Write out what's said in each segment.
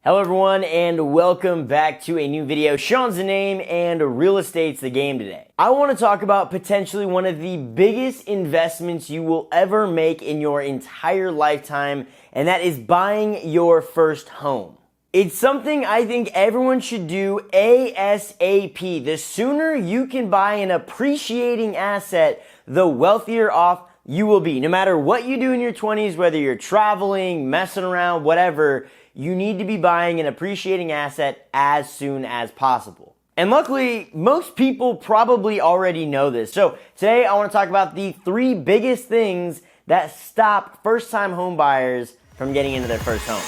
Hello everyone and welcome back to a new video. Shawn's the name and real estate's the game today. I want to talk about potentially one of the biggest investments you will ever make in your entire lifetime, and that is buying your first home. It's something I think everyone should do ASAP. The sooner you can buy an appreciating asset, the wealthier off you will be. No matter what you do in your 20s, whether you're traveling, messing around, whatever, you need to be buying an appreciating asset as soon as possible. And luckily, most people probably already know this. So today I want to talk about the 3 biggest things that stop first-time home buyers from getting into their first home.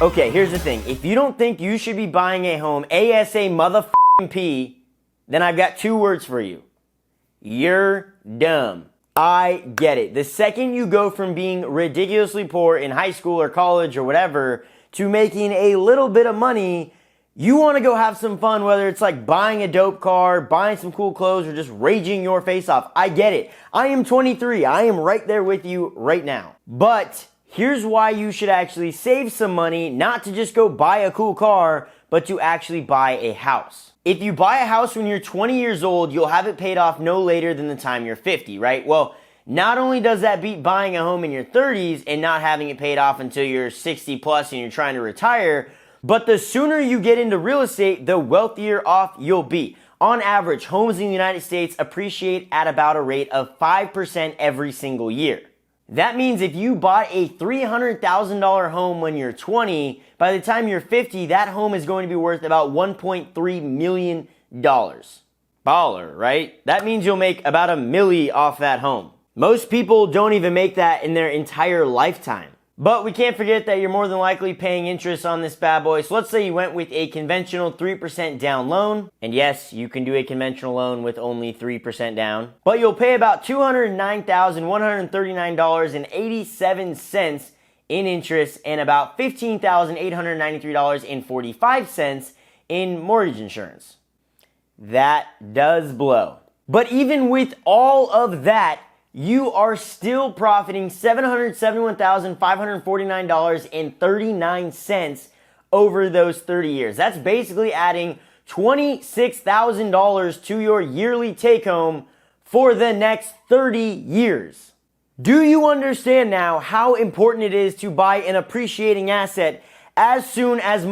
Okay, here's the thing. If you don't think you should be buying a home ASAP, then I've got 2 words for you. You're dumb. I get it. The second you go from being ridiculously poor in high school or college or whatever to making a little bit of money, you want to go have some fun, whether it's like buying a dope car, buying some cool clothes, or just raging your face off. I get it. I am 23. I am right there with you right now. But here's why you should actually save some money, not to just go buy a cool car, but to actually buy a house. If you buy a house when you're 20 years old, you'll have it paid off no later than the time you're 50, right? Well, not only does that beat buying a home in your 30s and not having it paid off until you're 60 plus and you're trying to retire, but the sooner you get into real estate, the wealthier off you'll be. On average, homes in the United States appreciate at about a rate of 5% every single year. That means if you bought a $300,000 home when you're 20, by the time you're 50, that home is going to be worth about $1.3 million. Baller, right? That means you'll make about $1 million off that home. Most people don't even make that in their entire lifetime. But we can't forget that you're more than likely paying interest on this bad boy. So let's say you went with a conventional 3% down loan. And yes, you can do a conventional loan with only 3% down. But you'll pay about $209,139.87 in interest and about $15,893.45 in mortgage insurance. That does blow. But even with all of that, you are still profiting $771,549.39 over those 30 years. That's basically adding $26,000 to your yearly take home for the next 30 years. Do you understand now how important it is to buy an appreciating asset as soon as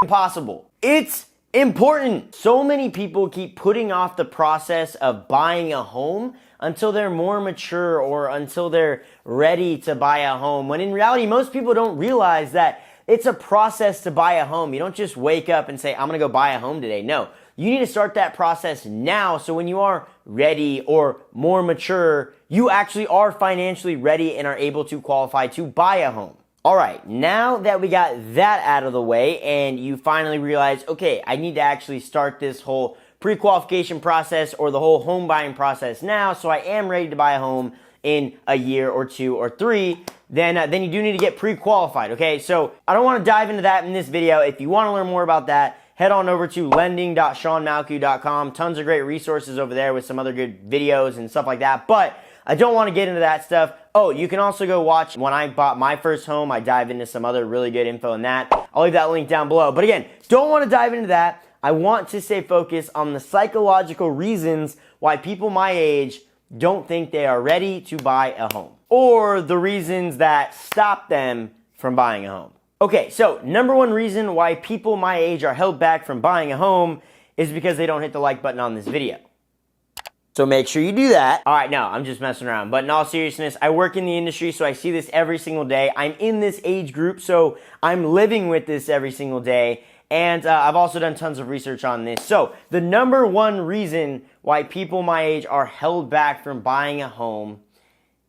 possible? It's important. So many people keep putting off the process of buying a home until they're more mature or until they're ready to buy a home. When in reality, most people don't realize that it's a process to buy a home. You don't just wake up and say, I'm gonna go buy a home today. No, you need to start that process now, so when you are ready or more mature, you actually are financially ready and are able to qualify to buy a home. All right, now that we got that out of the way and you finally realize, okay, I need to actually start this whole pre-qualification process or the whole home buying process now, so I am ready to buy a home in a year or 2 or 3, then you do need to get pre-qualified, okay? So I don't want to dive into that in this video. If you want to learn more about that, head on over to lending.shawnmalkou.com. Tons of great resources over there with some other good videos and stuff like that, but I don't want to get into that stuff. Oh, you can also go watch when I bought my first home. I dive into some other really good info in that. I'll leave that link down below. But again, don't want to dive into that. I want to stay focused on the psychological reasons why people my age don't think they are ready to buy a home, or the reasons that stop them from buying a home. Okay, so number 1 reason why people my age are held back from buying a home is because they don't hit the like button on this video. So make sure you do that. All right, no, I'm just messing around. But in all seriousness, I work in the industry, so I see this every single day. I'm in this age group, so I'm living with this every single day. And I've also done tons of research on this. So the number 1 reason why people my age are held back from buying a home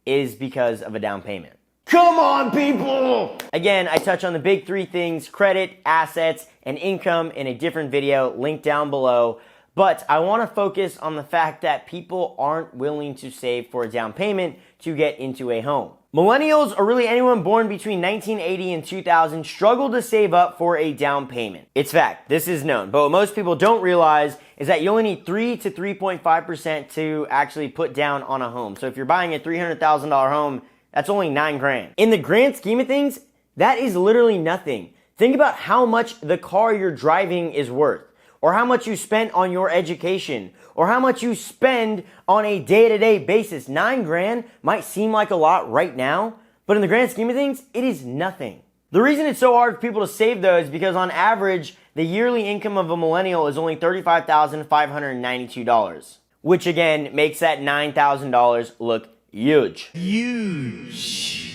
is because of a down payment. Come on, people! Again, I touch on the big 3 things: credit, assets, and income in a different video, linked down below. But I want to focus on the fact that people aren't willing to save for a down payment to get into a home. Millennials, or really anyone born between 1980 and 2000, struggle to save up for a down payment. It's fact. This is known. But what most people don't realize is that you only need 3 to 3.5% to actually put down on a home. So if you're buying a $300,000 home, That's only 9 grand. In the grand scheme of things, that is literally nothing. Think about how much the car you're driving is worth, or how much you spent on your education, or how much you spend on a day-to-day basis. 9 grand might seem like a lot right now, but in the grand scheme of things, it is nothing. The reason it's so hard for people to save though is because on average, the yearly income of a millennial is only $35,592, which again makes that $9,000 look huge. Huge.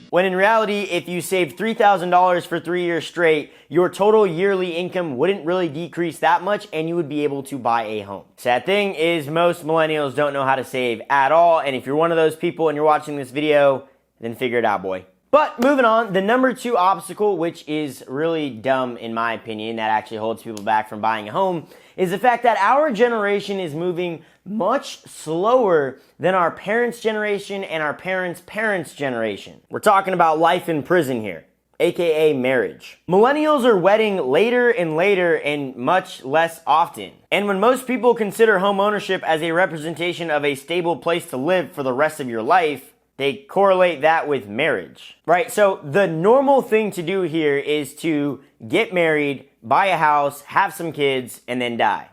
When in reality, if you saved $3,000 for 3 years straight, your total yearly income wouldn't really decrease that much and you would be able to buy a home. Sad thing is most millennials don't know how to save at all, and if you're one of those people and you're watching this video, then figure it out, boy. But moving on, the number 2 obstacle, which is really dumb in my opinion, that actually holds people back from buying a home, is the fact that our generation is moving much slower than our parents' generation and our parents' parents' generation. We're talking about life in prison here, aka marriage. Millennials are wedding later and later and much less often. And when most people consider home ownership as a representation of a stable place to live for the rest of your life, they correlate that with marriage, right? So the normal thing to do here is to get married, buy a house, have some kids, and then die.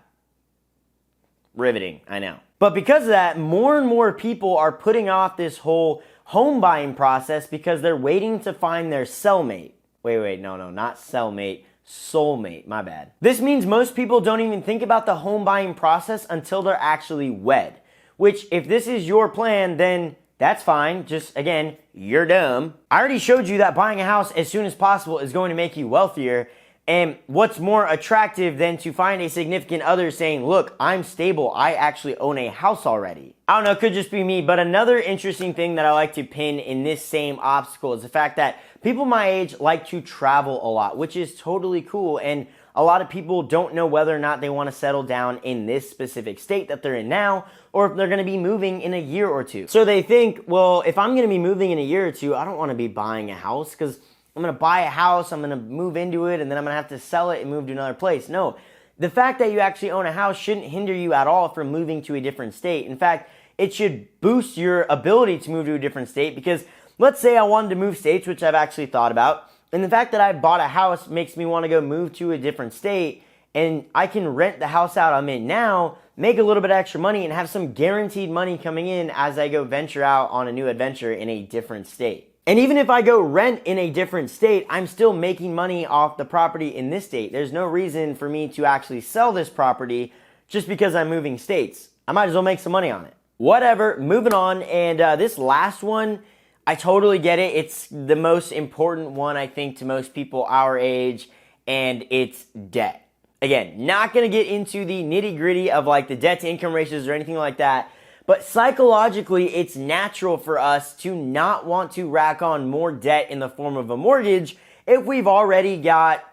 Riveting, I know. But because of that, more and more people are putting off this whole home buying process because they're waiting to find their cellmate. Wait, no, not cellmate, soulmate, my bad. This means most people don't even think about the home buying process until they're actually wed, which if this is your plan, then that's fine. Just, again, you're dumb. I already showed you that buying a house as soon as possible is going to make you wealthier. And what's more attractive than to find a significant other saying, look, I'm stable. I actually own a house already. I don't know, it could just be me. But another interesting thing that I like to pin in this same obstacle is the fact that people my age like to travel a lot, which is totally cool. And a lot of people don't know whether or not they want to settle down in this specific state that they're in now, or if they're going to be moving in a year or two. So they think, well, if I'm going to be moving in a year or two, I don't want to be buying a house because I'm going to buy a house, I'm going to move into it, and then I'm going to have to sell it and move to another place. No, the fact that you actually own a house shouldn't hinder you at all from moving to a different state. In fact, it should boost your ability to move to a different state because let's say I wanted to move states, which I've actually thought about, and the fact that I bought a house makes me want to go move to a different state, and I can rent the house out I'm in now, make a little bit of extra money, and have some guaranteed money coming in as I go venture out on a new adventure in a different state. And even if I go rent in a different state, I'm still making money off the property in this state. There's no reason for me to actually sell this property just because I'm moving states. I might as well make some money on it. Whatever, moving on, and this last one, I totally get it. It's the most important one, I think, to most people our age, and it's debt. Again, not going to get into the nitty-gritty of like the debt-to-income ratios or anything like that, but psychologically, it's natural for us to not want to rack on more debt in the form of a mortgage if we've already got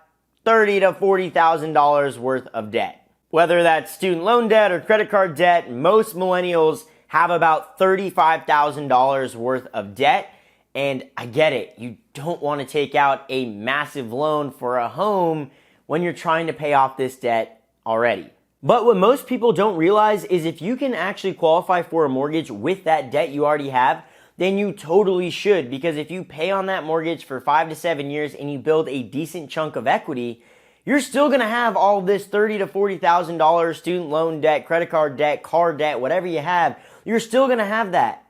$30,000 to $40,000 worth of debt. Whether that's student loan debt or credit card debt, most millennials have about $35,000 worth of debt. And I get it. You don't want to take out a massive loan for a home when you're trying to pay off this debt already. But what most people don't realize is if you can actually qualify for a mortgage with that debt you already have, then you totally should. Because if you pay on that mortgage for 5 to 7 years and you build a decent chunk of equity, you're still going to have all this $30,000 to $40,000 student loan debt, credit card debt, car debt, whatever you have. You're still going to have that.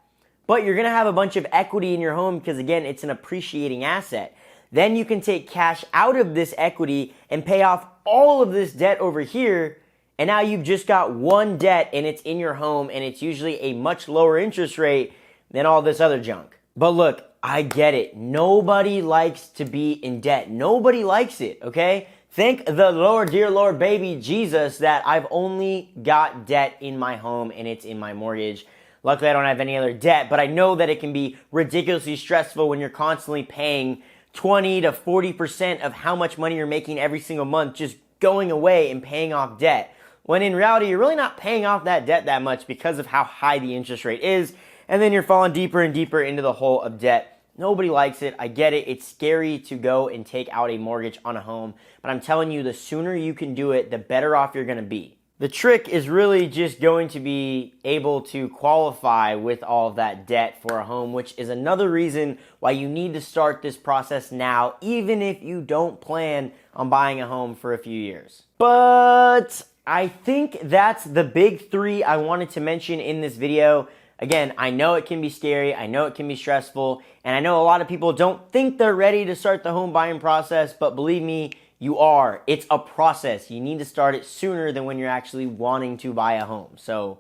But you're going to have a bunch of equity in your home because, again, it's an appreciating asset. Then you can take cash out of this equity and pay off all of this debt over here. And now you've just got one debt and it's in your home and it's usually a much lower interest rate than all this other junk. But look, I get it. Nobody likes to be in debt. Nobody likes it, okay? Thank the Lord, dear Lord, baby Jesus, that I've only got debt in my home and it's in my mortgage. Luckily, I don't have any other debt, but I know that it can be ridiculously stressful when you're constantly paying 20 to 40% of how much money you're making every single month just going away and paying off debt. When in reality, you're really not paying off that debt that much because of how high the interest rate is, and then you're falling deeper and deeper into the hole of debt. Nobody likes it. I get it. It's scary to go and take out a mortgage on a home, but I'm telling you, the sooner you can do it, the better off you're going to be. The trick is really just going to be able to qualify with all of that debt for a home, which is another reason why you need to start this process now, even if you don't plan on buying a home for a few years. But I think that's the big three I wanted to mention in this video. Again, I know it can be scary, I know it can be stressful, and I know a lot of people don't think they're ready to start the home buying process, but believe me, you are. It's a process. You need to start it sooner than when you're actually wanting to buy a home. So,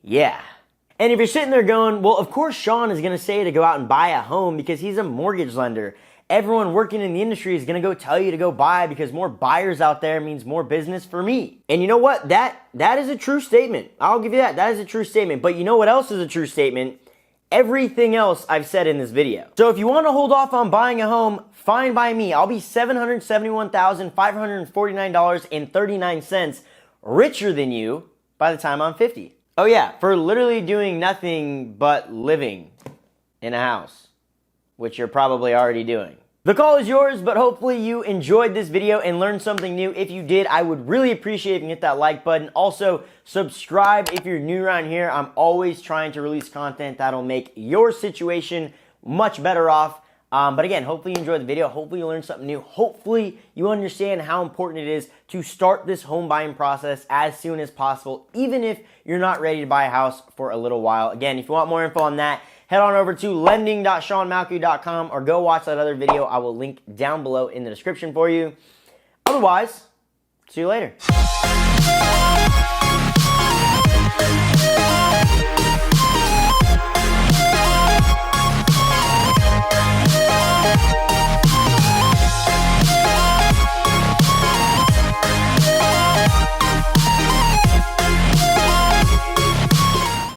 yeah. And if you're sitting there going, well, of course Shawn is going to say to go out and buy a home because he's a mortgage lender. Everyone working in the industry is going to go tell you to go buy because more buyers out there means more business for me. And you know what? That is a true statement. I'll give you that. That is a true statement. But you know what else is a true statement? Everything else I've said in this video. So if you want to hold off on buying a home, fine by me. I'll be $771,549.39 richer than you by the time I'm 50. Oh yeah, for literally doing nothing but living in a house, which you're probably already doing. The call is yours, but hopefully you enjoyed this video and learned something new. If you did, I would really appreciate if you hit that like button. Also, subscribe if you're new around here. I'm always trying to release content that'll make your situation much better off. But again, hopefully you enjoyed the video. Hopefully you learned something new. Hopefully you understand how important it is to start this home buying process as soon as possible, even if you're not ready to buy a house for a little while. Again, if you want more info on that, head on over to lending.shawnmalkou.com or go watch that other video. I will link down below in the description for you. Otherwise, see you later.